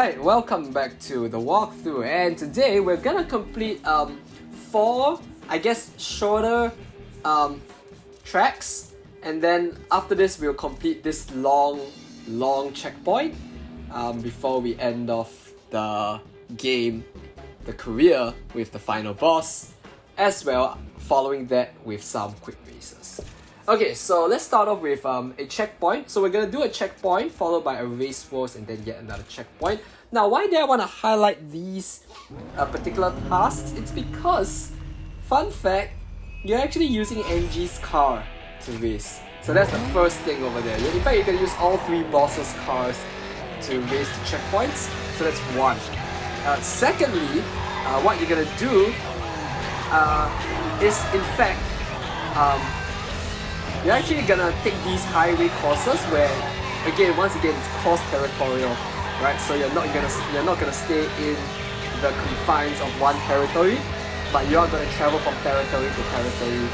Alright, welcome back to the walkthrough, and today we're gonna complete 4, I guess, shorter tracks, and then after this we'll complete this long checkpoint before we end off the game, the career, with the final boss, as well following that with some quick races. Okay, so let's start off with a checkpoint. So we're gonna do a checkpoint followed by a race course and then yet another checkpoint. Now, why do I want to highlight these particular tasks? It's because, fun fact, you're actually using NG's car to race. So that's the first thing over there. In fact, you're gonna use all 3 bosses' cars to race the checkpoints. So that's one. Secondly, what you're gonna do is, in fact, you're actually gonna take these highway courses where, once again, it's cross-territorial, right? So you're not gonna stay in the confines of one territory, but you are gonna travel from territory to territory,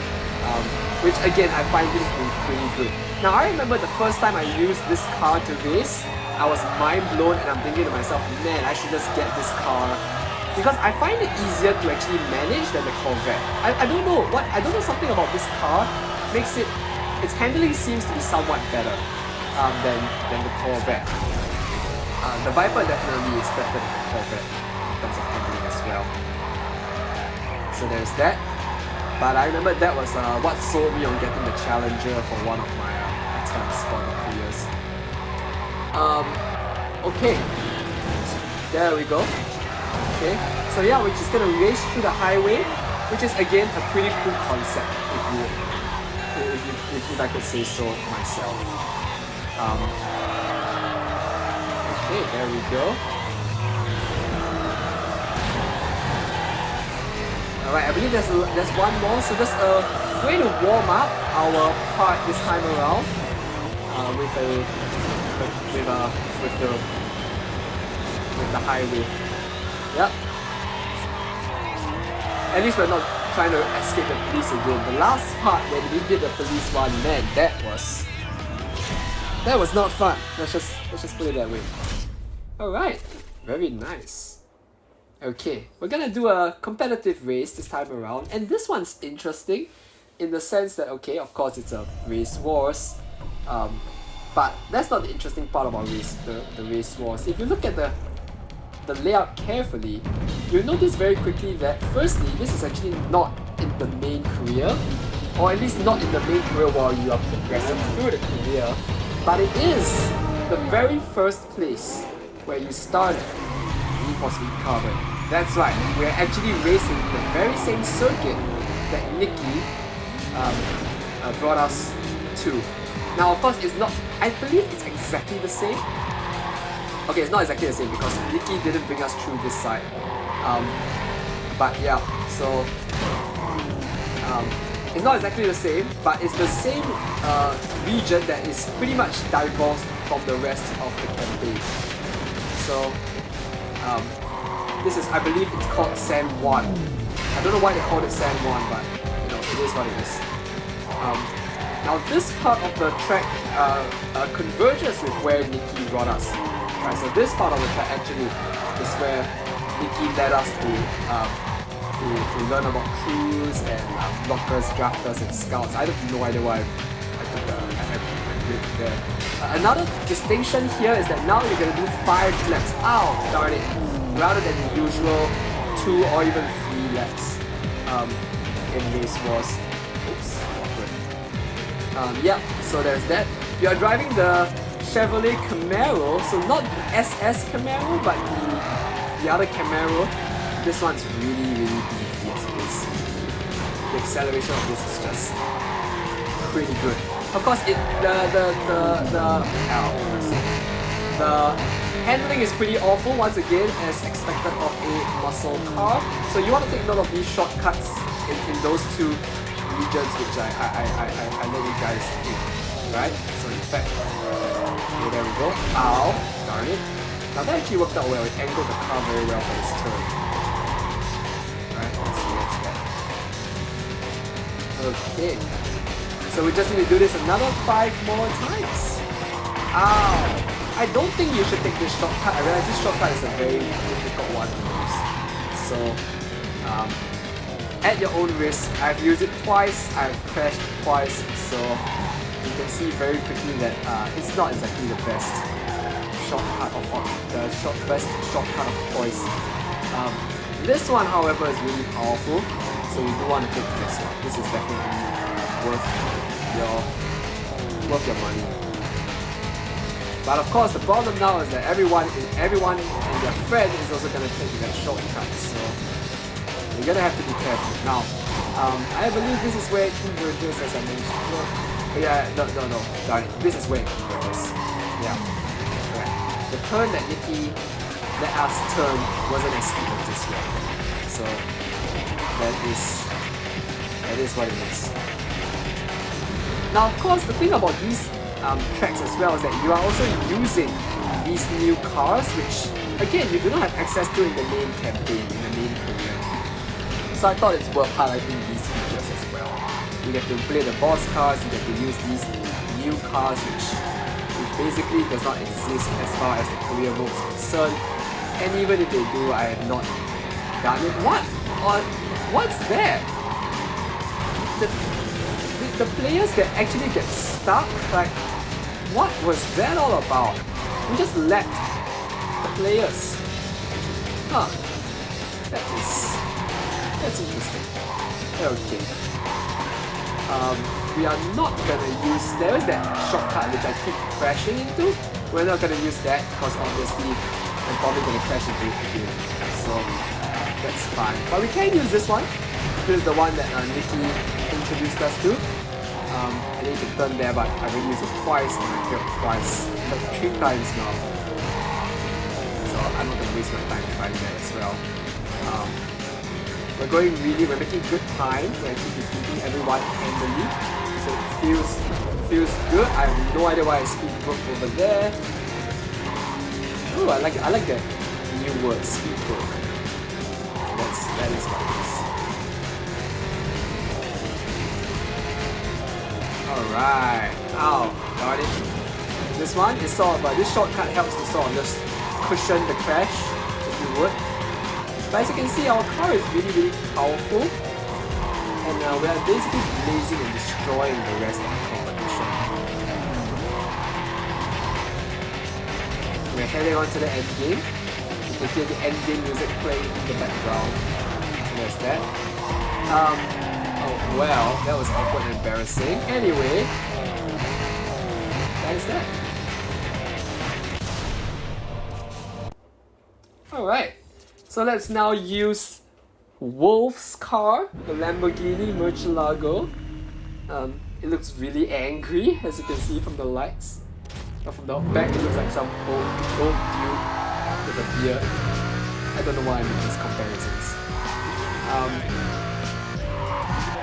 which again I find this to be pretty good. Now, I remember the first time I used this car to race, I was mind blown, and I'm thinking to myself, man, I should just get this car, because I find it easier to actually manage than the Corvette. I don't know something about this car makes it. Its handling seems to be somewhat better than the Corvette. The Viper definitely is better than the Corvette in terms of handling as well. So there's that. But I remember that was what sold me on getting the Challenger for one of my attempts for the careers. Okay. There we go. Okay. So yeah, we're just gonna race through the highway, which is again a pretty cool concept if I could say so myself. Okay, there we go. Alright, I believe there's one more, so just a way to warm up our part this time around with the highway. Yep. At least we're not trying to escape the police again. The last part when we did the police one, man, that was not fun. Let's just put it that way. Alright, very nice. Okay, we're gonna do a competitive race this time around, and this one's interesting in the sense that, okay, of course it's a race wars, but that's not the interesting part about the race wars. If you look at the layout carefully, you'll notice very quickly that firstly, this is actually not in the main career, or at least not in the main career while you are progressing through the career, but it is the very first place where you start Need for Speed Carbon. That's right, we're actually racing the very same circuit that Nikki brought us to. Now, of course, it's not, I believe it's exactly the same. Okay, it's not exactly the same because Nikki didn't bring us through this side. But yeah, so it's not exactly the same, but it's the same region that is pretty much divorced from the rest of the campaign. So this is, I believe it's called San Juan. I don't know why they called it San Juan, but you know, it is what it is. Now this part of the track converges with where Nikki brought us. Right, so this part of the track actually is where Nikki led us to learn about crews and lockers, drafters, and scouts. I have no idea why I took a break there. Another distinction here is that now you're gonna do 5 laps. Ow, darn it! Rather than the usual 2 or even 3 laps in race wars. Oops, awkward. Yeah, so there's that. You are driving the Chevrolet Camaro, so not the SS Camaro, but the other Camaro. This one's really beefy as it is. The acceleration of this is just pretty good. Of course, the handling is pretty awful once again, as expected of a muscle car. So you want to take note of these shortcuts in those 2 regions, which I let you guys in, right? So in fact. Okay, there we go. Ow, darn it. Now that actually worked out well. It angled the car very well for this turn. Alright, let's see what's that. Okay. So we just need to do this another 5 more times. Ow! I don't think you should take this shortcut. I realize this shortcut is a very difficult one to use. So, at your own risk, I've used it twice, I've crashed twice, so you can see very quickly that it's not exactly the best shortcut of best shortcut of choice. This one, however, is really powerful, so you do want to take this one. This is definitely worth your money. But of course, the problem now is that everyone and their friend is also gonna take that shortcut, so you're gonna have to be careful. Now, I believe this is where it converges, as I mentioned. Well, yeah, no, sorry, this is where it converges. Yeah, right. The turn that Nikki let us turn wasn't as steep as this way, so that is what it is. Now, of course, the thing about these tracks as well is that you are also using these new cars, which again you do not have access to in the main campaign, in the main career. So I thought it's worth highlighting these features as well. You get to play the boss cars, you get to use these new cars which basically does not exist as far as the career mode is concerned. And even if they do, I have not done it. What's there? The players that actually get stuck, like, what was that all about? We just let the players. Huh. That's interesting. Okay. We are not gonna use, there is that shortcut which I keep crashing into. We're not gonna use that because obviously I'm probably gonna crash into it again. So that's fine. But we can use this one. This is the one that Nikki introduced us to. And then you can turn there, but I've already used it twice and I failed twice, like 3 times now. So I'm not gonna waste my time trying that as well. We're making good time. We're actually defeating everyone handily. So it feels good. I have no idea why I speed broke over there. Oh, I like that new word, speed broke. That is what it is. Alright, got it. This one is this shortcut helps to sort of just cushion the crash, if you would. But as you can see, our car is really powerful, and we are basically blazing and destroying the rest of the competition. We're heading on to the end game. You can hear the end game music playing in the background. So there's that. Oh, well, that was awkward and embarrassing. Anyway, that is that. Alright, so let's now use Wolf's car, the Lamborghini Murcielago. It looks really angry, as you can see from the lights. But from the back, it looks like some old dude with a beard. I don't know why I make these comparisons.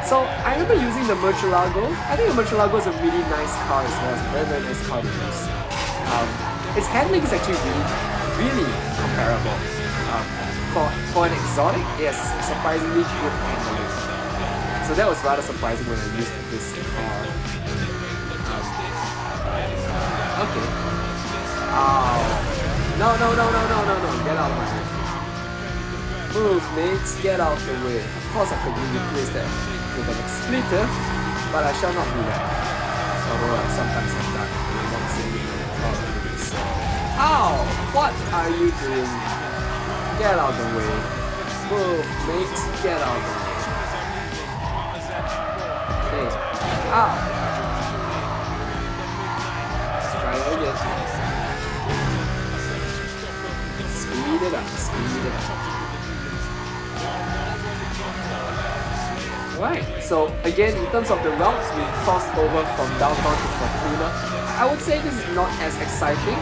So I remember using the Murcielago. I think the Murcielago is a really nice car as well. It's a very nice car to use. Its handling is actually really comparable. For an exotic, yes, surprisingly good handling. So that was rather surprising when I used this car. Okay. No, get out of my way. Move, mates, get out of the way. Of course I could replace that with an expletive, but I shall not do that. Although I sometimes have done, and I'm not saying it in front of this. Ow! What are you doing? Get out of the way. Move, mates, get out of the way. Okay. Ow! Let's try it again. Speed it up. Right, so again, in terms of the routes, we've crossed over from downtown to Fortuna. I would say this is not as exciting,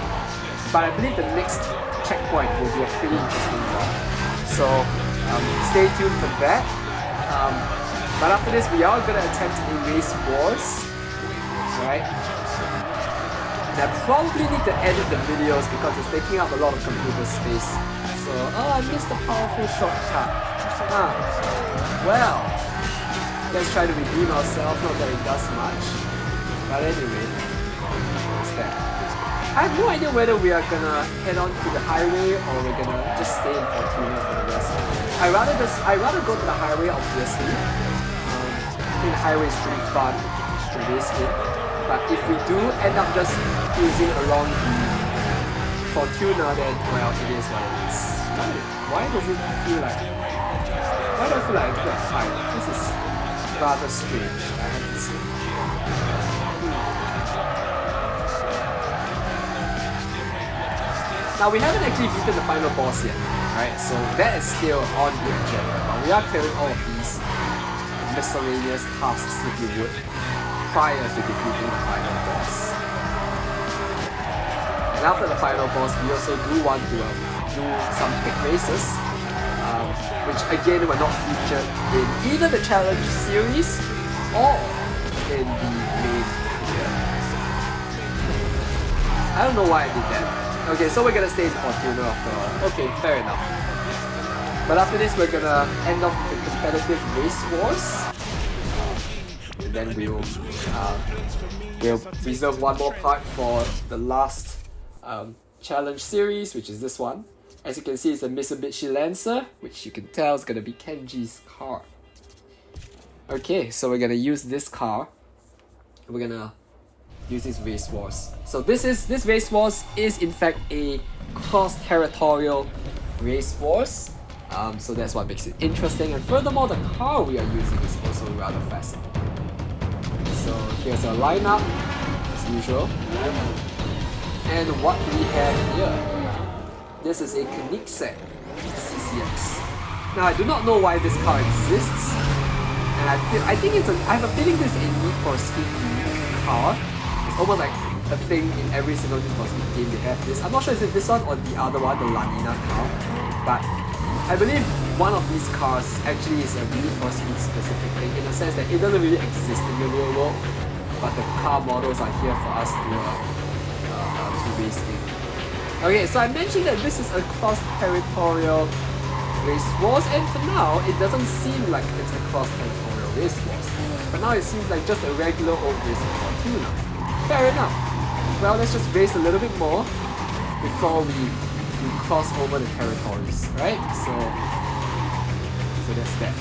but I believe the next checkpoint will be a pretty interesting one. So stay tuned for that. But after this, we are going to attempt a race wars, right? And I probably need to edit the videos because it's taking up a lot of computer space. So, I missed a powerful shortcut. Well. Let's try to redeem ourselves, not that it does much. But anyway, what's that? I have no idea whether we are gonna head on to the highway or we're gonna just stay in Fortuna for the rest. I'd rather go to the highway, obviously. I think the highway is pretty fun to race in. But if we do end up just cruising along the Fortuna, then well, it is what it is. Why does it feel like? Why do I feel like I got high? This is rather strange, I have to say. Now we haven't actually beaten the final boss yet, right? So that is still on the agenda. But we are clearing all of these miscellaneous tasks, if you would, prior to defeating the final boss. And after the final boss, we also do want to do some quick races, which again were not featured in either the challenge series or in the main year. I don't know why I did that. Okay, so we're gonna stay in Fortuna after all. Okay, fair enough. But after this, we're gonna end off with the competitive race wars. And then we'll reserve one more part for the last challenge series, which is this one. As you can see, it's a Mitsubishi Lancer, which you can tell is gonna be Kenji's car. Okay, so we're gonna use this car. We're gonna use these race wars. So this race wars is in fact a cross-territorial race wars. So that's what makes it interesting. And furthermore, the car we are using is also rather fascinating. So here's our lineup, as usual. And what do we have here? This is a Koenigsegg CCX. Now I do not know why this car exists. And I think I have a feeling this is a Need for Speed car. It's almost like a thing in every single Need for Speed game they have this. I'm not sure if it's this one or the other one, the Lanina car. But I believe one of these cars actually is a Need for Speed specific thing, in the sense that it doesn't really exist in the real world, but the car models are here for us to race in. Okay, so I mentioned that this is a cross-territorial race wars, and for now it doesn't seem like it's a cross-territorial race wars. But now it seems like just a regular old race in Fortuna. Fair enough. Well, let's just race a little bit more before we cross over the territories, right? So that's that.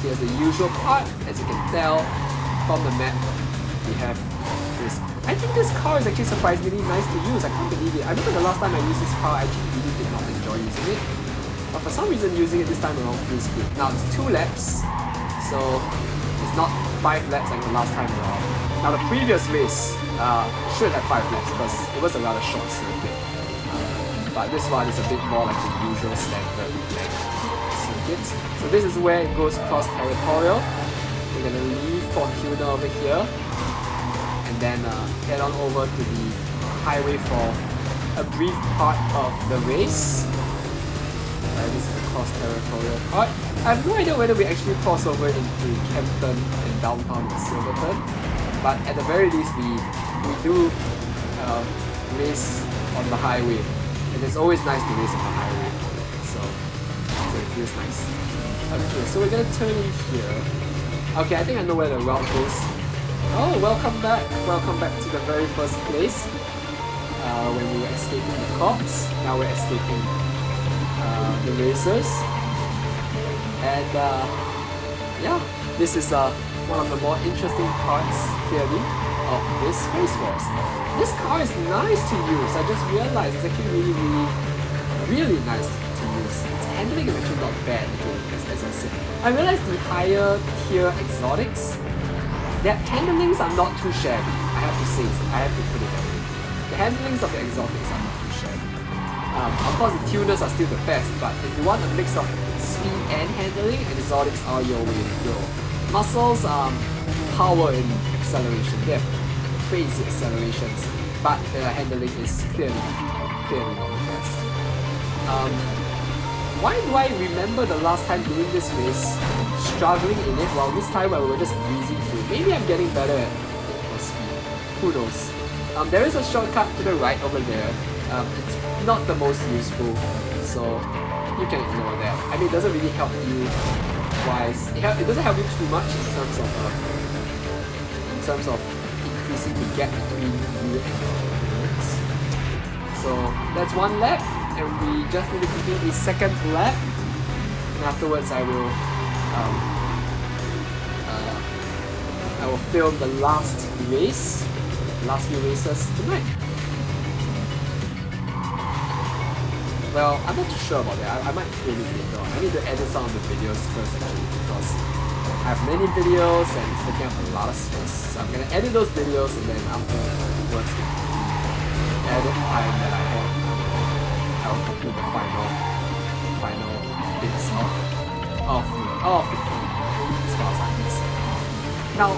Here's the usual part. As you can tell from the map, we have this. I think this car is actually surprisingly nice to use. I can't believe it. I remember the last time I used this car, I actually really did not enjoy using it. But for some reason, using it this time around feels good. Now it's 2 laps, so it's not 5 laps like the last time around. Now the previous race should have 5 laps because it was a rather short circuit. But this one is a bit more like the usual standard length circuits. So this is where it goes cross-territorial. We're gonna leave Fortuna over here and then head on over to the highway for a brief part of the race. This is the cross-territorial part. I have no idea whether we actually cross over into Kempton and downtown Silverton, but at the very least we do race on the highway. And it's always nice to race on the highway, so it feels nice. Okay, so we're gonna turn in here. Okay, I think I know where the route goes. Oh, welcome back to the very first place. When we were escaping the cops, now we're escaping the racers. And yeah, this is one of the more interesting parts, clearly, of this race wars. This car is nice to use. I just realized it's actually really nice to use. Its handling is actually not bad, as I said. I realized the higher tier exotics, their handlings are not too shabby. I have to put it that way. The handlings of the exotics are not too shabby. Of course, the tuners are still the best, but if you want a mix of speed and handling, exotics are your way to go. Muscles, power and acceleration. They have crazy accelerations, but the handling is clearly not the best. Why do I remember the last time doing this race struggling in it, while this time we were just breezing through? Maybe I'm getting better at it for speed. Who knows? There is a shortcut to the right over there. It's not the most useful, so you can ignore that. I mean, it doesn't really help you wise. It doesn't help you too much in terms of increasing the gap between you and your opponent. So that's one lap, and we just need to complete a second lap. And afterwards, I will film the last race, last few races tonight. Well, I'm not too sure about that. I might film it later on. I need to edit some of the videos first actually, because I have many videos and it's taking up a lot of space. So I'm gonna edit those videos, and then afterwards, the edit time that I have, I'll complete the final bits of the game, as far as I'm concerned. Now,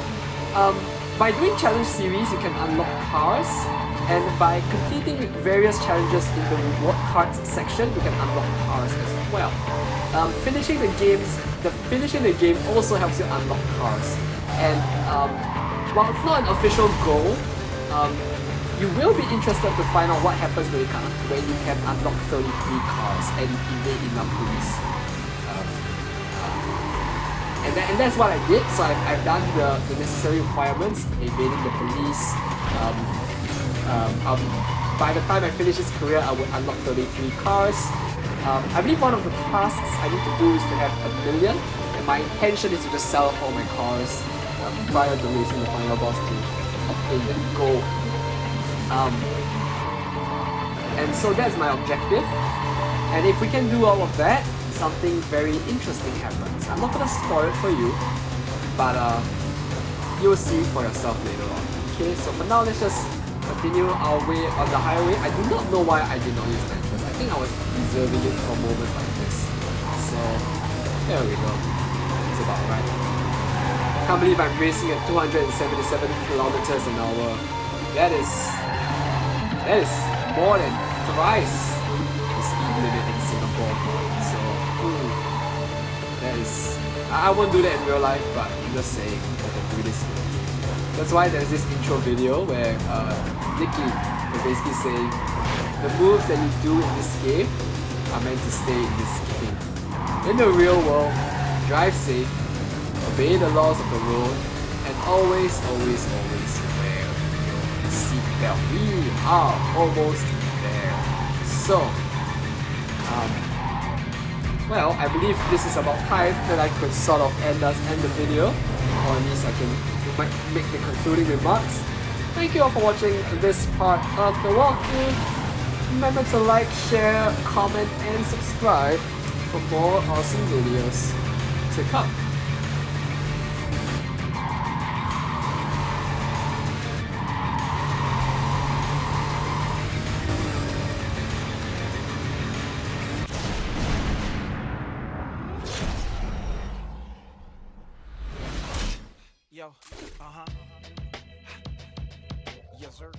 by doing challenge series, you can unlock cars, and by completing various challenges in the reward cards section, you can unlock cars as well. Finishing the game also helps you unlock cars. And while it's not an official goal, you will be interested to find out what happens when you can unlock 33 cars and evade enough police. And that's what I did. So I've done the necessary requirements, evading the police. By the time I finish this career, I would unlock 33 cars. I believe one of the tasks I need to do is to have 1 million, and my intention is to just sell all my cars prior to racing the final boss to obtain that goal. And so that's my objective. And if we can do all of that, something very interesting happens. I'm not gonna spoil it for you, but you'll see for yourself later on. Okay, so for now, let's just continue our way on the highway. I do not know why I did not use nitros. I think I was reserving it for moments like this. So there we go. It's about right. I can't believe I'm racing at 277 kilometers an hour. That is more than thrice the speed limit in Singapore. So that is, I won't do that in real life, but I'm just saying I can do this. That's why there's this intro video where Nicky is basically saying the moves that you do in this game are meant to stay in this game. In the real world, drive safe, obey the laws of the road, and always wear your seatbelt. We are almost there. So, well, I believe this is about time that I could sort of end the video, or at least I might make the concluding remarks. Thank you all for watching this part of the walkthrough. Remember to like, share, comment, and subscribe for more awesome videos to come. Yo, yes sir.